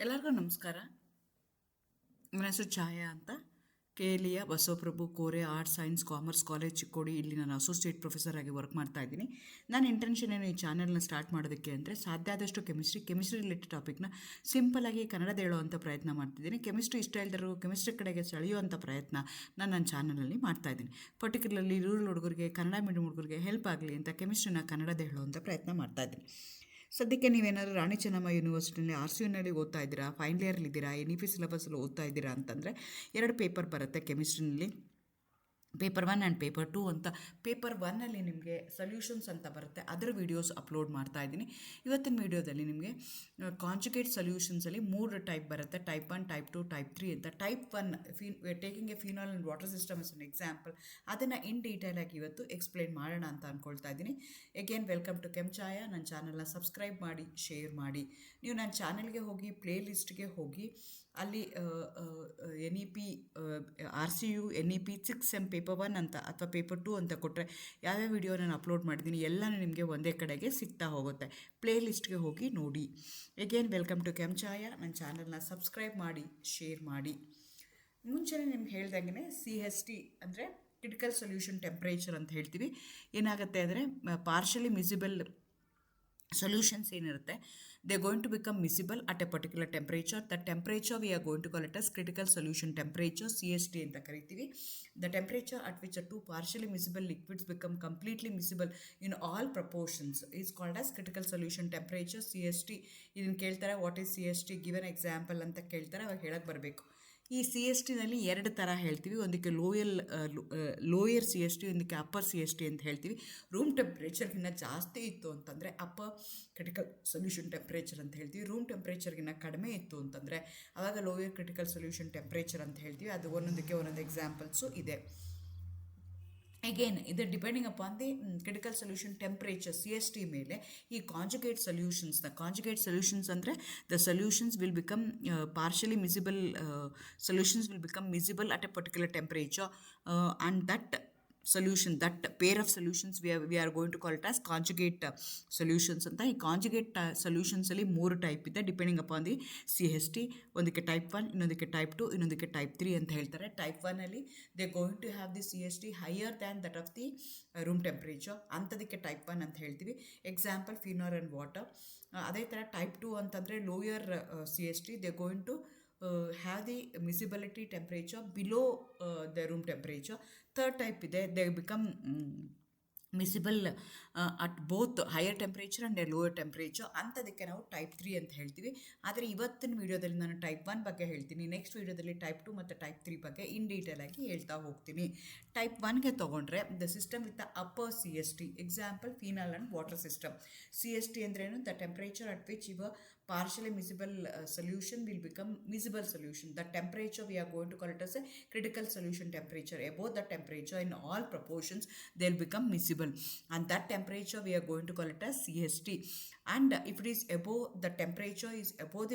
ಎಲ್ಲರಿಗೂ ನಮಸ್ಕಾರ. ನನ್ನ ಹೆಸರು ಛಾಯಾ ಅಂತ. KLEಯ Basavaprabhu Kore arts science commerce college Chikkodi ಇಲ್ಲಿ ನಾನು ಅಸೋಸಿಯೇಟ್ ಪ್ರೊಫೆಸರ್ ಆಗಿ ವರ್ಕ್ ಮಾಡ್ತಾ ಇದ್ದೀನಿ. ನನ್ನ ಇಂಟೆನ್ಷನ್ ಏನು ಈ ಚಾನಲ್ನ ಸ್ಟಾರ್ಟ್ ಮಾಡೋದಕ್ಕೆ ಅಂದರೆ ಸಾಧ್ಯ ಆದಷ್ಟು ಕೆಮಿಸ್ಟ್ರಿ ರಿಲೇಟೆಡ್ ಟಾಪಿಕ್ನ ಸಿಂಪಲಾಗಿ ಕನ್ನಡದ ಹೇಳುವಂಥ ಪ್ರಯತ್ನ ಮಾಡ್ತಿದ್ದೀನಿ. ಕೆಮಿಸ್ಟ್ರಿ ಇಷ್ಟ ಇಲ್ದರೂ ಕೆಮಿಸ್ಟ್ರಿ ಕಡೆಗೆ ಸೆಳೆಯುವಂಥ ಪ್ರಯತ್ನ ನಾನು ನನ್ನ ಚಾನಲಲ್ಲಿ ಮಾಡ್ತಾಯಿದ್ದೀನಿ. ಪರ್ಟಿಕ್ಯುಲರ್ಲಿ ರೂರಲ್ ಹುಡುಗರಿಗೆ, ಕನ್ನಡ ಮೀಡಿಯಂ ಹುಡುಗರಿಗೆ ಹೆಲ್ಪ್ ಆಗಲಿ ಅಂತ ಕೆಮಿಸ್ಟ್ರಿನ ಕನ್ನಡದ ಹೇಳುವಂಥ ಪ್ರಯತ್ನ ಮಾಡ್ತಾಯಿದ್ದೀನಿ. ಸದ್ಯಕ್ಕೆ ನೀವೇನಾದರೂ ರಾಣಿ ಚೆನ್ನಮ್ಮ ಯೂನಿವರ್ಸಿಟಿಯಲ್ಲಿ RCUನಲ್ಲಿ ಓದ್ತಾ ಇದ್ದೀರಾ, ಫೈನಲ್ ಇಯರ್ಲಿದ್ದೀರಾ, NEP ಸಿಲೆಬಸ್ಸಲ್ಲಿ ಓದ್ತಾ ಇದ್ದೀರಾ ಅಂತಂದರೆ 2 ಪೇಪರ್ ಬರುತ್ತೆ ಕೆಮಿಸ್ಟ್ರಿನಲ್ಲಿ, ಪೇಪರ್ 1 ಆ್ಯಂಡ್ ಪೇಪರ್ 2 ಅಂತ. ಪೇಪರ್ 1ಅಲ್ಲಿ ನಿಮಗೆ ಸೊಲ್ಯೂಷನ್ಸ್ ಅಂತ ಬರುತ್ತೆ, ಅದರ ವೀಡಿಯೋಸ್ ಅಪ್ಲೋಡ್ ಮಾಡ್ತಾ ಇದ್ದೀನಿ. ಇವತ್ತಿನ ವೀಡಿಯೋದಲ್ಲಿ ನಿಮಗೆ ಕಾಂಜುಗೇಟ್ ಸೊಲ್ಯೂಷನ್ಸಲ್ಲಿ 3 ಟೈಪ್ ಬರುತ್ತೆ, ಟೈಪ್ 1, ಟೈಪ್ 2, ಟೈಪ್ 3 ಅಂತ. Type 1 taking A phenol and water system is an example, ಅದನ್ನು ಇನ್ ಡೀಟೇಲ್ ಆಗಿ ಇವತ್ತು ಎಕ್ಸ್ಪ್ಲೈನ್ ಮಾಡೋಣ ಅಂತ ಅಂದ್ಕೊಳ್ತಾ ಇದ್ದೀನಿ. Again welcome to Chemchaya. ನನ್ನ ಚಾನಲ್ನ ಸಬ್ಸ್ಕ್ರೈಬ್ ಮಾಡಿ, ಶೇರ್ ಮಾಡಿ. ನೀವು ನನ್ನ ಚಾನಲ್ಗೆ ಹೋಗಿ ಪ್ಲೇ ಲಿಸ್ಟ್ಗೆ ಹೋಗಿ ಅಲ್ಲಿ NEP RCU NEP 6 SEM paper 1 ಅಂತ ಅಥವಾ ಪೇಪರ್ 2 ಅಂತ ಕೊಟ್ಟರೆ ಯಾವ್ಯಾವ ವಿಡಿಯೋ ನಾನು ಅಪ್ಲೋಡ್ ಮಾಡಿದ್ದೀನಿ ಎಲ್ಲನೂ ನಿಮಗೆ ಒಂದೇ ಕಡೆಗೆ ಸಿಗ್ತಾ ಹೋಗುತ್ತೆ. ಪ್ಲೇ ಲಿಸ್ಟ್ಗೆ ಹೋಗಿ ನೋಡಿ. Again welcome to Chemchaya. ನನ್ನ ಚಾನಲ್ನ ಸಬ್ಸ್ಕ್ರೈಬ್ ಮಾಡಿ, ಶೇರ್ ಮಾಡಿ. ಮುಂಚೆನೇ ನಿಮ್ಗೆ ಹೇಳ್ದಂಗೆ CST ಅಂದರೆ ಕ್ರಿಟಿಕಲ್ ಸೊಲ್ಯೂಷನ್ ಟೆಂಪ್ರೇಚರ್ ಅಂತ ಹೇಳ್ತೀವಿ. ಏನಾಗುತ್ತೆ ಅಂದರೆ ಪಾರ್ಷಲಿ ಮಿಸಿಬಲ್ ಸೊಲ್ಯೂಷನ್ಸ್ ಏನಿರುತ್ತೆ, they going to become miscible at a particular temperature. The temperature we are going to call it as critical solution temperature, CST ಅಂತ ಕರಿತೀವಿ. The temperature at which 2 partially miscible liquids become completely miscible in all proportions is called as critical solution temperature, CST. ಇದನ್ನು ಕೇಳ್ತಾರೆ, what is CST, given example ಅಂತ ಕೇಳ್ತಾರೆ, ಅವಾಗ ಹೇಳಕ್ಕೆ ಬರಬೇಕು. ಈ CSTನಲ್ಲಿ 2 ಥರ ಹೇಳ್ತೀವಿ. ಒಂದಕ್ಕೆ ಲೋಯರ್ CST, ಒಂದಕ್ಕೆ ಅಪ್ಪರ್ CST ಅಂತ ಹೇಳ್ತೀವಿ. ರೂಮ್ ಟೆಂಪ್ರೇಚರ್ಗಿನ್ನ ಜಾಸ್ತಿ ಇತ್ತು ಅಂತಂದರೆ ಅಪ್ಪರ್ ಕ್ರಿಟಿಕಲ್ ಸೊಲ್ಯೂಷನ್ ಟೆಂಪ್ರೇಚರ್ ಅಂತ ಹೇಳ್ತೀವಿ. ರೂಮ್ ಟೆಂಪ್ರೇಚರ್ಗಿನ್ನ ಕಡಿಮೆ ಇತ್ತು ಅಂತಂದರೆ ಆವಾಗ ಲೋಯರ್ ಕ್ರಿಟಿಕಲ್ ಸೊಲ್ಯೂಷನ್ ಟೆಂಪ್ರೇಚರ್ ಅಂತ ಹೇಳ್ತೀವಿ. ಅದು ಒಂದೊಂದಕ್ಕೆ ಒಂದೊಂದು ಎಕ್ಸಾಂಪಲ್ಸು ಇದೆ. ಅಗೇನ್ ಇದು depending upon the critical solution temperature CST ಮೇಲೆ ಈ ಕಾಂಜುಗೇಟ್ ಸೊಲ್ಯೂಷನ್ಸ್ ಅಂದರೆ the solutions will become partially miscible, solutions will become miscible at a particular temperature and that solution, that pair of solutions we are going to call it as conjugate solutions ಅಂತ. ಈ ಕಾಂಜುಗೇಟ್ ಸೊಲ್ಯೂಷನ್ಸಲ್ಲಿ 3 type ಇದೆ depending upon the CST. ಒಂದಕ್ಕೆ type 1, ಇನ್ನೊಂದಕ್ಕೆ type 2, ಇನ್ನೊಂದಕ್ಕೆ type 3 ಅಂತ ಹೇಳ್ತಾರೆ. Type 1ಅಲ್ಲಿ they going to have the CST higher than that of the room temperature, ಅಂಥದಕ್ಕೆ ಟೈಪ್ 1 ಅಂತ ಹೇಳ್ತೀವಿ. Example phenol and water. ಅದೇ ಥರ ಟೈಪ್ 2 ಅಂತಂದರೆ lower CST, they going to have the miscibility temperature below the room temperature. Third type ಇದೆ, they become miscible at both higher temperature and lower temperature, ಅಂಥದಕ್ಕೆ ನಾವು type 3 ಅಂತ ಹೇಳ್ತೀವಿ. ಆದರೆ ಇವತ್ತಿನ ವೀಡಿಯೋದಲ್ಲಿ ನಾನು ಟೈಪ್ 1 ಬಗ್ಗೆ ಹೇಳ್ತೀನಿ. ನೆಕ್ಸ್ಟ್ ವೀಡಿಯೋದಲ್ಲಿ ಟೈಪ್ 2 ಮತ್ತು ಟೈಪ್ 3 ಬಗ್ಗೆ ಇನ್ ಡೀಟೇಲ್ ಆಗಿ ಹೇಳ್ತಾ ಹೋಗ್ತೀನಿ. ಟೈಪ್ 1ಗೆ ತೊಗೊಂಡ್ರೆ the system with the upper CST, example phenol and water system. CST ಅಂದ್ರೇನು, the temperature at which your partially miscible solution will become miscible solution. The temperature we are going to call it as a critical solution temperature. Above the temperature in all proportions they will become miscible, and that temperature we are going to call it as CST. And if it is above, the temperature is above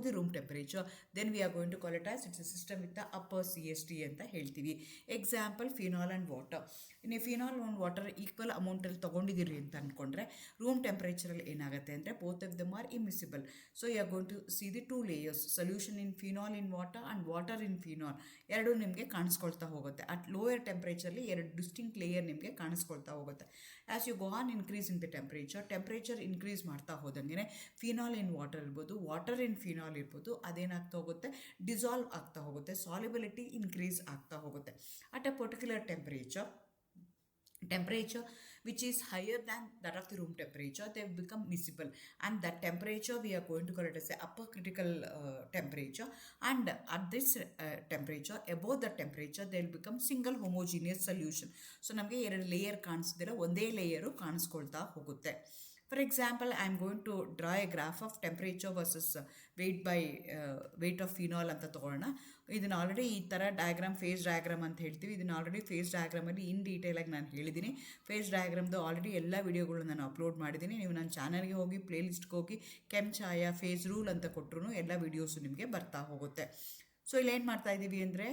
the room temperature, then we are going to call it as it's a system with the upper CST ಅಂತ ಹೇಳ್ತೀವಿ. Example phenol and water. ನೀವು phenol and water equal ಅಮೌಂಟಲ್ಲಿ ತೊಗೊಂಡಿದ್ದೀರಿ ಅಂತ ಅಂದ್ಕೊಂಡ್ರೆ room ಟೆಂಪ್ರೇಚರಲ್ಲಿ ಏನಾಗುತ್ತೆ ಅಂದರೆ both of them are immiscible. So you are going to see the 2 layers, solution in phenol in water and water in phenol. ಎರಡು ನಿಮಗೆ ಕಾಣಿಸ್ಕೊಳ್ತಾ ಹೋಗುತ್ತೆ. At lower ಟೆಂಪ್ರೇಚರ್ಲಿ 2 ಡಿಸ್ಟಿಂಕ್ಟ್ ಲೇಯರ್ ನಿಮಗೆ ಕಾಣಿಸ್ಕೊಳ್ತಾ ಹೋಗುತ್ತೆ. As you go on increase in the temperature increase ಮಾಡ್ತಾ ಹೋದಂಗೆ ಫಿನಾಲ್ ಇನ್ ವಾಟರ್ ಇರ್ಬೋದು, ವಾಟರ್ ಇನ್ ಫಿನಾಲ್ ಇರ್ಬೋದು, ಅದೇನಾಗ್ತಾ ಹೋಗುತ್ತೆ, ಡಿಸಾಲ್ವ್ ಆಗ್ತಾ ಹೋಗುತ್ತೆ, ಸಾಲ್ಯುಬಿಲಿಟಿ ಇನ್ಕ್ರೀಸ್ ಆಗ್ತಾ ಹೋಗುತ್ತೆ. At a particular temperature which is higher than that of the room temperature, they become miscible, and that temperature we are going to call it as a upper critical temperature. And at this temperature, above the temperature, they will become single homogeneous solution. So ನಮಗೆ 2 layer ಕಾಣಿಸ್ದಿರ ಒಂದೇ layer ಕಾಣಿಸ್ಕೊಳ್ತಾ ಹೋಗುತ್ತೆ. For example, I am going to draw a graph of temperature versus weight of phenol ಅಂತ ತೊಗೊಳ್ಳೋಣ. ಇದನ್ನು already ಈ ಥರ diagram, face diagram ಅಂತ ಹೇಳ್ತೀವಿ. ಇದನ್ನು ಆಲ್ರೆಡಿ ಫೇಸ್ ಡಯಾಗ್ರಾಮಲ್ಲಿ ಇನ್ ಡೀಟೇಲಾಗಿ ನಾನು ಹೇಳಿದ್ದೀನಿ. ಫೇಸ್ ಡಯಾಗ್ರಾಮ್ದು ಆಲ್ರೆಡಿ ಎಲ್ಲ ವೀಡಿಯೋಗಳು ನಾನು ಅಪ್ಲೋಡ್ ಮಾಡಿದ್ದೀನಿ. ನೀವು ನನ್ನ ಚಾನಲ್ಗೆ ಹೋಗಿ ಪ್ಲೇ ಲಿಸ್ಟ್ಗೆ ಹೋಗಿ ಕೆಮ್ಚಾಯ ಫೇಸ್ ರೂಲ್ ಅಂತ ಕೊಟ್ಟರು ಎಲ್ಲ ವೀಡಿಯೋಸು ನಿಮಗೆ ಬರ್ತಾ ಹೋಗುತ್ತೆ. ಸೊ ಇಲ್ಲಿ ಏನು ಮಾಡ್ತಾ ಇದ್ದೀವಿ ಅಂದರೆ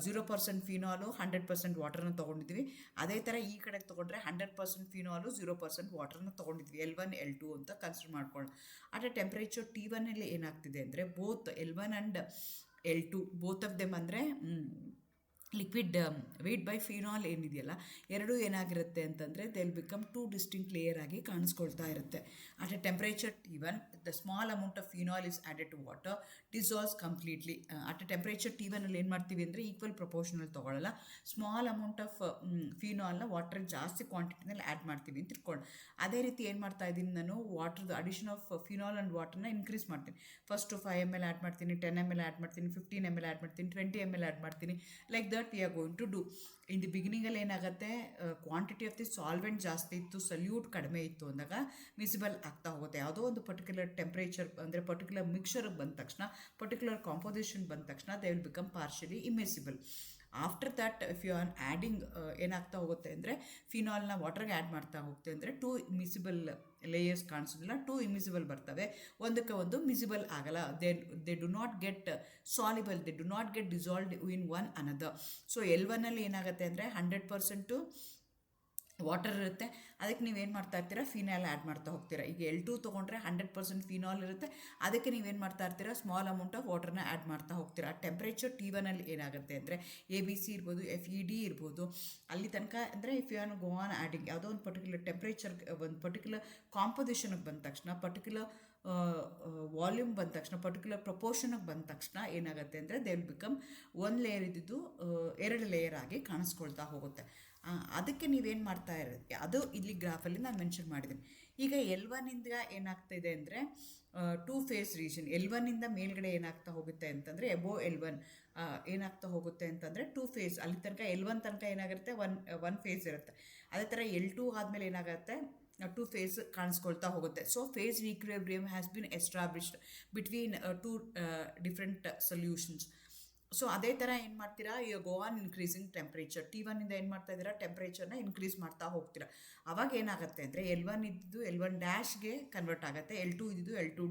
0% ಫಿನಾಲು 100% ವಾಟರ್ನ ತೊಗೊಂಡಿದ್ವಿ. ಅದೇ ಥರ ಈ ಕಡೆಗೆ ತೊಗೊಂಡ್ರೆ 100% ಫಿನಾಲು 0% ವಾಟರ್ನ ತೊಗೊಂಡಿದ್ವಿ. L1 L2 ಅಂತ ಕನ್ಸಿಡರ್ ಮಾಡ್ಕೊಳ್ಳೋಣ. ಅಟ್ ಎ ಟೆಂಪ್ರೇಚರ್ T1 ಅಲ್ಲಿ ಏನಾಗ್ತಿದೆ ಅಂದರೆ both L1 and L2 both of them ಅಂದರೆ ಲಿಕ್ವಿಡ್ ವೆಯ್ಟ್ ಬೈ ಫಿನಾಲ್ ಏನಿದೆಯಲ್ಲ ಎರಡೂ ಏನಾಗಿರುತ್ತೆ ಅಂತಂದರೆ they will become 2 distinct layer ಆಗಿ ಕಾಣಿಸ್ಕೊಳ್ತಾ ಇರುತ್ತೆ. At a temperature T1 the small amount of phenol is added to water dissolves completely. At a temperature T1 ಅಲ್ಲಿ ಏನು ಮಾಡ್ತೀವಿ ಅಂದರೆ ಈಕ್ವಲ್ ಪ್ರಪೋರ್ಷನಲ್ ತೊಗೊಳ್ಳಲ್ಲ, ಸ್ಮಾಲ್ ಅಮೌಂಟ್ ಆಫ್ ಫಿನಾಲ್ನ ವಾಟರ್ ಜಾಸ್ತಿ ಕ್ವಾಂಟಿಟಿನಲ್ಲಿ ಆ್ಯಡ್ ಮಾಡ್ತೀವಿ ಅಂತ ಇಟ್ಕೊಂಡು. ಅದೇ ರೀತಿ ಏನು ಮಾಡ್ತಾ ಇದ್ದೀನಿ ನಾನು ವಾಟರ್ದು ಅಡಿಷನ್ ಆಫ್ ಫಿನಾಲ್ ಆ್ಯಂಡ್ ವಾಟರ್ನ ಇನ್ಕ್ರೀಸ್ ಮಾಡ್ತೀನಿ. ಫಸ್ಟು 5 ml ಆ್ಯಡ್ ಮಾಡ್ತೀನಿ, 10 ml ಆ್ಯಡ್ ಮಾಡ್ತೀನಿ, 15 ml ಆ್ಯಡ್ ಮಾಡ್ತೀನಿ, 20 ml ಆ್ಯಡ್ ಮಾಡ್ತೀನಿ. Like that we are going to do. In the ಬಿಗಿನಿಂಗಲ್ಲಿ ಏನಾಗುತ್ತೆ, ಕ್ವಾಂಟಿಟಿ ಆಫ್ ದಿ ಸಾಲ್ವೆಂಟ್ ಜಾಸ್ತಿ ಇತ್ತು, ಸಲ್ಯೂಟ್ ಕಡಿಮೆ ಇತ್ತು ಅಂದಾಗ ಮಿಸಿಬಲ್ ಆಗ್ತಾ ಹೋಗುತ್ತೆ. ಯಾವುದೋ ಒಂದು ಪರ್ಟಿಕ್ಯುಲರ್ ಟೆಂಪ್ರೇಚರ್ ಅಂದರೆ ಪರ್ಟಿಕ್ಯುಲರ್ ಮಿಕ್ಸರ್ಗೆ ಬಂದ ತಕ್ಷಣ, ಪರ್ಟಿಕ್ಯುಲರ್ ಕಾಂಪೋಸಿಷನ್ ಬಂದ ತಕ್ಷಣ they will become partially immiscible. After that if you are adding ಏನಾಗ್ತಾ ಹೋಗುತ್ತೆ ಅಂದರೆ ಫಿನಾಲ್ನ ವಾಟರ್ಗೆ ಆ್ಯಡ್ ಮಾಡ್ತಾ ಹೋಗ್ತೆ ಅಂದರೆ 2 ಮಿಸಿಬಲ್ ಲೇಯರ್ಸ್ ಕಾಣಿಸೋದಿಲ್ಲ, 2 ಇಮಿಸಿಬಲ್ ಬರ್ತವೆ, ಒಂದಕ್ಕೆ ಒಂದು ಮಿಸಿಬಲ್ ಆಗಲ್ಲ. They do not get soluble, they do not get dissolved in one another. So L1 ಅಲ್ಲಿ ಏನಾಗುತ್ತೆ ಅಂದರೆ 100% ವಾಟರ್ ಇರುತ್ತೆ, ಅದಕ್ಕೆ ನೀವೇನು ಮಾಡ್ತಾ ಇರ್ತೀರಾ ಫಿನಾಲ್ ಆ್ಯಡ್ ಮಾಡ್ತಾ ಹೋಗ್ತೀರಾ. ಈಗ L2 ತೊಗೊಂಡ್ರೆ 100% ಫಿನಾಲ್ ಇರುತ್ತೆ, ಅದಕ್ಕೆ ನೀವೇನು ಮಾಡ್ತಾ ಇರ್ತೀರಾ ಸ್ಮಾಲ್ ಅಮೌಂಟ್ ಆಫ್ ವಾಟರ್ನ ಆ್ಯಡ್ ಮಾಡ್ತಾ ಹೋಗ್ತೀರಾ. ಟೆಂಪ್ರೇಚರ್ T1 ಅಲ್ಲಿ ಏನಾಗುತ್ತೆ ಅಂದರೆ ABC ಇರ್ಬೋದು, FED ಇರ್ಬೋದು, ಅಲ್ಲಿ ತನಕ ಅಂದರೆ if you are go on adding ಯಾವುದೋ ಒಂದು ಪರ್ಟಿಕ್ಯುಲರ್ ಟೆಂಪ್ರೇಚರ್ ಒಂದು ಪರ್ಟಿಕ್ಯುಲರ್ ಕಾಂಪೋಸಿಷನ್ಗೆ ಬಂದ ತಕ್ಷಣ, ಪರ್ಟಿಕ್ಯುಲರ್ ವಾಲ್ಯೂಮ್ ಬಂದ ತಕ್ಷಣ, ಪರ್ಟಿಕ್ಯುಲರ್ ಪ್ರಪೋರ್ಷನ್ಗೆ ಬಂದ ತಕ್ಷಣ ಏನಾಗುತ್ತೆ ಅಂದರೆ ದೇ ವಿಲ್ ಬಿಕಮ್ 1 ಲೇಯರ್ ಇದ್ದಿದ್ದು 2 ಲೇಯರ್ ಆಗಿ ಕಾಣಿಸ್ಕೊಳ್ತಾ ಹೋಗುತ್ತೆ. ಅದಕ್ಕೆ ನೀವೇನು ಮಾಡ್ತಾ ಇರೋದು ಅದು ಇಲ್ಲಿ ಗ್ರಾಫಲ್ಲಿ ನಾನು ಮೆನ್ಷನ್ ಮಾಡಿದ್ದೀನಿ. ಈಗ L1 ಇಂದ ಏನಾಗ್ತಾಯಿದೆ ಅಂದರೆ 2 ಫೇಸ್ ರೀಜನ್. L1 ಮೇಲ್ಗಡೆ ಏನಾಗ್ತಾ ಹೋಗುತ್ತೆ ಅಂತಂದರೆ ಎಬೋ L1 ಏನಾಗ್ತಾ ಹೋಗುತ್ತೆ ಅಂತಂದರೆ 2 ಫೇಸ್. ಅಲ್ಲಿ ತನಕ L1 ತನಕ ಏನಾಗಿರುತ್ತೆ ಒನ್ ಫೇಸ್ ಇರುತ್ತೆ. ಅದೇ ಥರ L2 ಆದಮೇಲೆ ಏನಾಗುತ್ತೆ 2 ಫೇಸ್ ಕಾಣಿಸ್ಕೊಳ್ತಾ ಹೋಗುತ್ತೆ. So phase equilibrium has been established between 2 different solutions. So ಅದೇ ಥರ ಏನು ಮಾಡ್ತೀರಾ, you go on increasing temperature. T1 ಏನು ಮಾಡ್ತಾ ಇದ್ದೀರಾ ಟೆಂಪ್ರೇಚರ್ನ ಇನ್ಕ್ರೀಸ್ ಮಾಡ್ತಾ ಹೋಗ್ತೀರಾ. ಅವಾಗ ಏನಾಗುತ್ತೆ ಅಂದರೆ L1 ಇದ್ದು L1 ಕನ್ವರ್ಟ್ ಆಗುತ್ತೆ, L2 ಇದ್ದು L2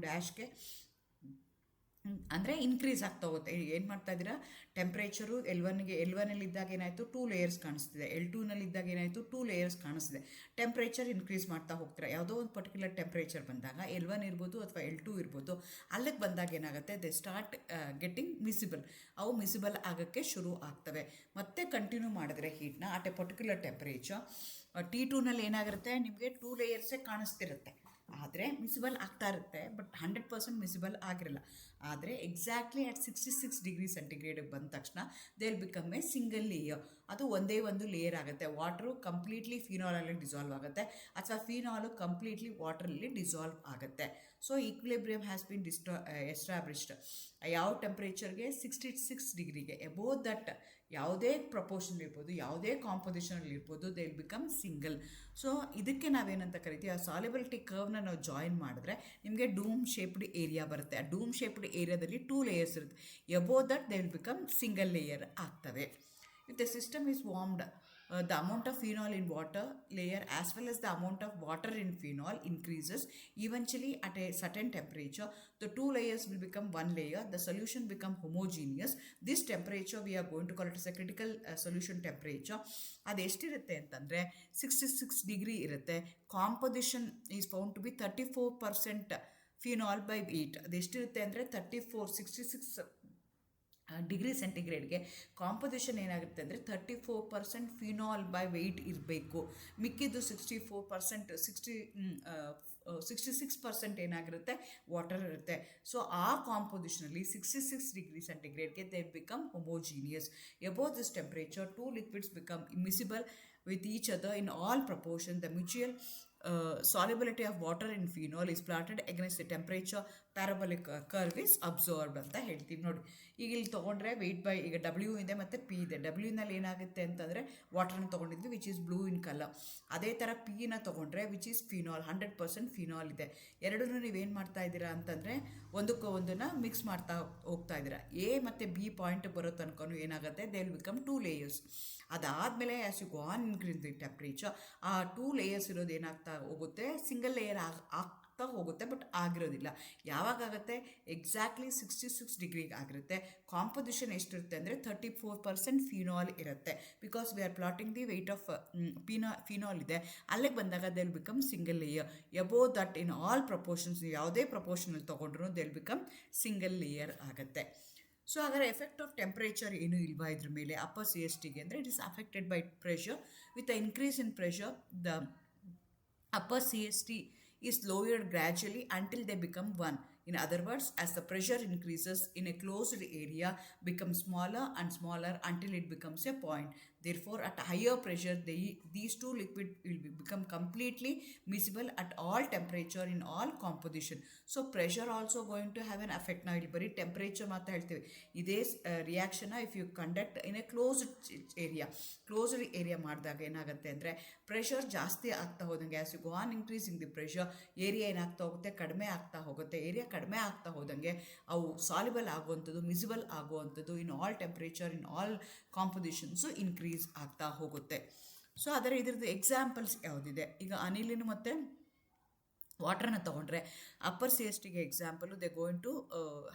ಅಂದರೆ ಇನ್ಕ್ರೀಸ್ ಆಗ್ತಾ ಹೋಗುತ್ತೆ. ಏನು ಮಾಡ್ತಾ ಇದ್ದೀರಾ ಟೆಂಪ್ರೇಚರು L1 ಇದ್ದಾಗ ಏನಾಯಿತು 2 ಲೇಯರ್ಸ್ ಕಾಣಿಸ್ತಿದೆ, L2 ಇದ್ದಾಗ ಏನಾಯಿತು 2 ಲೇಯರ್ಸ್ ಕಾಣಿಸ್ತಿದೆ. ಟೆಂಪ್ರೇಚರ್ ಇನ್ಕ್ರೀಸ್ ಮಾಡ್ತಾ ಹೋಗ್ತೀರಾ. ಯಾವುದೋ ಒಂದು ಪರ್ಟಿಕ್ಯುಲರ್ ಟೆಂಪ್ರೇಚರ್ ಬಂದಾಗ L1 ಇರ್ಬೋದು ಅಥವಾ L2 ಇರ್ಬೋದು, ಅಲ್ಲಿಗೆ ಬಂದಾಗ ಏನಾಗುತ್ತೆ ದೇ ಸ್ಟಾರ್ಟ್ ಗೆಟ್ಟಿಂಗ್ ಮಿಸಿಬಲ್. ಅವು ಮಿಸಿಬಲ್ ಆಗೋಕ್ಕೆ ಶುರು ಆಗ್ತವೆ. ಮತ್ತೆ ಕಂಟಿನ್ಯೂ ಮಾಡಿದ್ರೆ ಹೀಟ್ನ at a particular temperature T2 ಏನಾಗಿರುತ್ತೆ ನಿಮಗೆ 2 ಲೇಯರ್ಸೇ ಕಾಣಿಸ್ತಿರುತ್ತೆ, ಆದರೆ ಮಿಸಿಬಲ್ ಆಗ್ತಾ ಇರುತ್ತೆ, ಬಟ್ 100% ಮಿಸಿಬಲ್ ಆಗಿರಲ್ಲ. ಆದರೆ ಎಕ್ಸಾಕ್ಟ್ಲಿ ಅಟ್ 66 ಡಿಗ್ರಿ ಸೆಂಟಿಗ್ರೇಡ್ಗೆ ಬಂದ ತಕ್ಷಣ they will become A single layer. ಅದು ಒಂದೇ ಒಂದು ಲೇಯರ್ ಆಗುತ್ತೆ. ವಾಟ್ರು ಕಂಪ್ಲೀಟ್ಲಿ ಫಿನಾಲಲ್ಲಿ ಡಿಸಾಲ್ವ್ ಆಗುತ್ತೆ, ಅಥವಾ ಫಿನಾಲು ಕಂಪ್ಲೀಟ್ಲಿ ವಾಟ್ರಲ್ಲಿ ಡಿಸಾಲ್ವ್ ಆಗುತ್ತೆ. So equilibrium has been established. ಯಾವ ಟೆಂಪ್ರೇಚರ್ಗೆ 66 ಡಿಗ್ರಿಗೆ ಎಬೋವ್ ದಟ್ ಯಾವುದೇ ಪ್ರಪೋರ್ಷನ್ ಇರ್ಬೋದು, ಯಾವುದೇ ಕಾಂಪೋಸಿಷನಲ್ಲಿ ಇರ್ಬೋದು, they will become single. So ಇದಕ್ಕೆ ನಾವೇನಂತ ಕರಿತೀವಿ, ಆ ಸಾಲಿಬಿಲಿಟಿ ಕರ್ವ್ನ ನಾವು ಜಾಯಿನ್ ಮಾಡಿದ್ರೆ ನಿಮಗೆ ಡೂಮ್ ಶೇಪ್ಡ್ ಏರಿಯಾ ಬರುತ್ತೆ. ಆ ಡೂಮ್ ಶೇಪ್ಡ್ ಏರಿಯಾದಲ್ಲಿ 2 ಲೇಯರ್ಸ್ ಇರುತ್ತೆ. Above that they will become single layer ಆಗ್ತವೆ. If the system is warmed, the amount of phenol in water layer as well as the amount of water in phenol increases. Eventually at a certain temperature the 2 layers will become 1 layer, the solution become homogeneous. This temperature we are going to call it as a critical solution temperature. ಅದು ಎಷ್ಟಿರುತ್ತೆ ಅಂತಂದರೆ 66 degree ಇರುತ್ತೆ. Composition is found to be 34% phenol by weight. ಅದು ಎಷ್ಟಿರುತ್ತೆ ಅಂದರೆ 66 degree ಸೆಂಟಿಗ್ರೇಡ್ಗೆ composition ಏನಾಗುತ್ತೆ ಅಂದರೆ 34% phenol by weight ಇರಬೇಕು. ಮಿಕ್ಕಿದ್ದು 66% ಏನಾಗಿರುತ್ತೆ ವಾಟರ್ ಇರುತ್ತೆ. ಸೊ ಆ ಕಾಂಪೋಸಿಷನಲ್ಲಿ 66 ಡಿಗ್ರಿ ಸೆಂಟಿಗ್ರೇಡ್ಗೆ they become homogeneous. Above this temperature 2 liquids become immiscible with each other in all proportion. The mutual solubility of water in phenol is plotted against the temperature parabolic curve is observed ಅಂತ ಹೇಳ್ತೀವಿ. ನೋಡಿ ಈಗ ಇಲ್ಲಿ ತೊಗೊಂಡ್ರೆ weight by ಈಗ W ಇದೆ ಮತ್ತು P ಇದೆ. Wನಲ್ಲಿ ಏನಾಗುತ್ತೆ ಅಂತಂದರೆ ವಾಟರ್ನ ತೊಗೊಂಡಿದ್ವಿ which is blue in colour. ಅದೇ ಥರ Pನ ತೊಗೊಂಡ್ರೆ ವಿಚ್ ಈಸ್ ಫಿನಾಲ್, 100% ಫಿನಾಲ್ ಇದೆ. ಎರಡನ್ನೂ ನೀವೇನು ಮಾಡ್ತಾ ಇದ್ದೀರಾ ಅಂತಂದರೆ ಒಂದಕ್ಕೆ ಒಂದನ್ನು ಮಿಕ್ಸ್ ಮಾಡ್ತಾ ಹೋಗ್ತಾ ಇದ್ದೀರಾ. A ಮತ್ತು B ಪಾಯಿಂಟ್ ಬರೋ ತನಕ ಏನಾಗುತ್ತೆ ದೇ ವಿಲ್ ಬಿಕಮ್ 2 ಲೇಯರ್ಸ್. ಅದಾದಮೇಲೆ as you go on increase the temperature ಆ 2 ಲೇಯರ್ಸ್ ಇರೋದು ಏನಾಗ್ತಾ ಹೋಗುತ್ತೆ ಸಿಂಗಲ್ ಲೇಯರ್ ಆಗ್ತಾ ಆಗ್ತಾ ಹೋಗುತ್ತೆ, ಬಟ್ ಆಗಿರೋದಿಲ್ಲ. ಯಾವಾಗುತ್ತೆ ಎಕ್ಸಾಕ್ಟ್ಲಿ 66 ಡಿಗ್ರಿಗೆ ಆಗಿರುತ್ತೆ. ಕಾಂಪೋಸಿಷನ್ ಎಷ್ಟಿರುತ್ತೆ ಅಂದರೆ 34% ಫಿನಾಲ್ ಇರುತ್ತೆ. Because we are plotting the weight of phenol ಇದೆ. ಅಲ್ಲಿಗೆ ಬಂದಾಗ they'll become single layer. Above that in all proportions, ಯಾವುದೇ ಪ್ರಪೋರ್ಷನಲ್ಲಿ ತೊಗೊಂಡ್ರು ದೆಲ್ ಬಿಕಮ್ ಸಿಂಗಲ್ ಲೇಯರ್ ಆಗುತ್ತೆ. ಸೊ ಹಾಗಾದ್ರೆ ಎಫೆಕ್ಟ್ ಆಫ್ ಟೆಂಪ್ರೇಚರ್ ಏನು ಇಲ್ವಾ ಇದ್ರ ಮೇಲೆ ಅಪ್ಪರ್ ಸಿ ಎಸ್ ಟಿಗೆ ಅಂದರೆ it is affected by pressure. With the increase in pressure the upper CST is lowered gradually until they become 1. In other words, as the pressure increases in a closed area, becomes smaller and smaller until it becomes a point. Therefore, at higher pressure, these two liquid will become completely miscible at all temperature in all composition. So, pressure also going to have an effect. Now, bari temperature ಮಾತ್ರ ಹೇಳ್ತೀವಿ. ಇದೇ reaction if you conduct in a closed area ಮಾಡಿದಾಗ ಏನಾಗುತ್ತೆ ಅಂದರೆ pressure ಜಾಸ್ತಿ ಆಗ್ತಾ ಹೋದಂಗೆ as you go on increasing the pressure, area ಏನಾಗ್ತಾ ಹೋಗುತ್ತೆ, ಕಡಿಮೆ ಆಗ್ತಾ ಹೋಗುತ್ತೆ. ಏರಿಯಾ ಕಡಿಮೆ ಆಗ್ತಾ ಹೋದಂಗೆ ಅವು ಸಾಲ್ಯುಬಲ್ ಆಗುವಂಥದ್ದು, ಮಿಸಿಬಲ್ ಆಗುವಂಥದ್ದು in all temperature in all compositions increase ಆಗ್ತಾ ಹೋಗುತ್ತೆ. ಸೊ ಅದರ ಇದ್ರದ್ದು ಎಕ್ಸಾಂಪಲ್ಸ್ ಯಾವುದಿದೆ, ಈಗ ಅನಿಲಿನ ಮತ್ತು ವಾಟರ್ನ ತೊಗೊಂಡ್ರೆ ಅಪ್ಪರ್ ಸಿ ಎಸ್ ಟಿಗೆ example they going to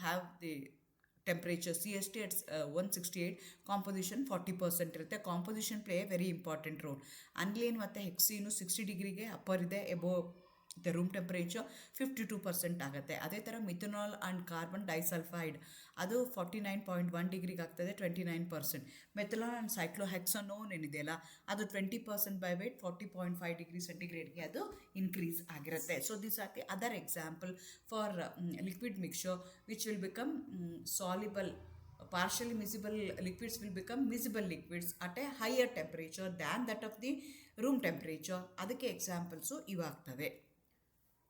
have the temperature C S T its 168, composition 40% ಇರುತ್ತೆ. Composition play a very important role. Aniline ಮತ್ತು ಹೆಕ್ಸೀನು 60 ಡಿಗ್ರಿಗೆ ಅಪ್ಪರ್ ಇದೆ, ಎಬೋ ದ ರೂಮ್ ಟೆಂಪ್ರೇಚರ್ 52% ಆಗುತ್ತೆ. ಅದೇ ಥರ ಮಿಥನಾಲ್ ಆ್ಯಂಡ್ ಕಾರ್ಬನ್ ಡೈಸಲ್ಫೈಡ್ ಅದು 49.1 ಡಿಗ್ರಿಗೆ ಆಗ್ತದೆ, 29%. ಮೆಥನಾಲ್ ಆ್ಯಂಡ್ ಸೈಕ್ಲೋಹೆಕ್ಸನೋನ್ ಏನಿದೆಯಲ್ಲ ಅದು 20% ಬೈ ವೇಟ್ 40.5 ಡಿಗ್ರಿ ಸೆಂಟಿಗ್ರೇಡ್ಗೆ ಅದು ಇನ್ಕ್ರೀಸ್ ಆಗಿರುತ್ತೆ. So this are the other example for liquid mixture which will become soluble. Partially miscible liquids will become miscible liquids at a higher temperature than that of the room temperature. ಅದಕ್ಕೆ examples ಇವಾಗ್ತವೆ.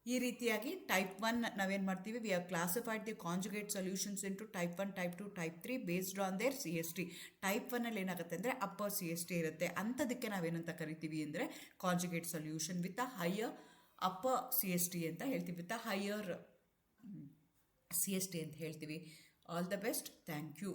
ಈ ರೀತಿಯಾಗಿ type 1 ನಾವೇನು ಮಾಡ್ತೀವಿ, we have classified the conjugate solutions into type 1, type 2, type 3 based on their C S T. Type 1ಅಲ್ಲಿ ಏನಾಗುತ್ತೆ ಅಂದರೆ upper C S T ಇರುತ್ತೆ. ಅಂಥದಕ್ಕೆ ನಾವೇನಂತ ಕರಿತೀವಿ ಅಂದರೆ conjugate solution with a higher upper C S T ಅಂತ ಹೇಳ್ತೀವಿ, with a higher C S T ಅಂತ ಹೇಳ್ತೀವಿ. All the best. Thank you.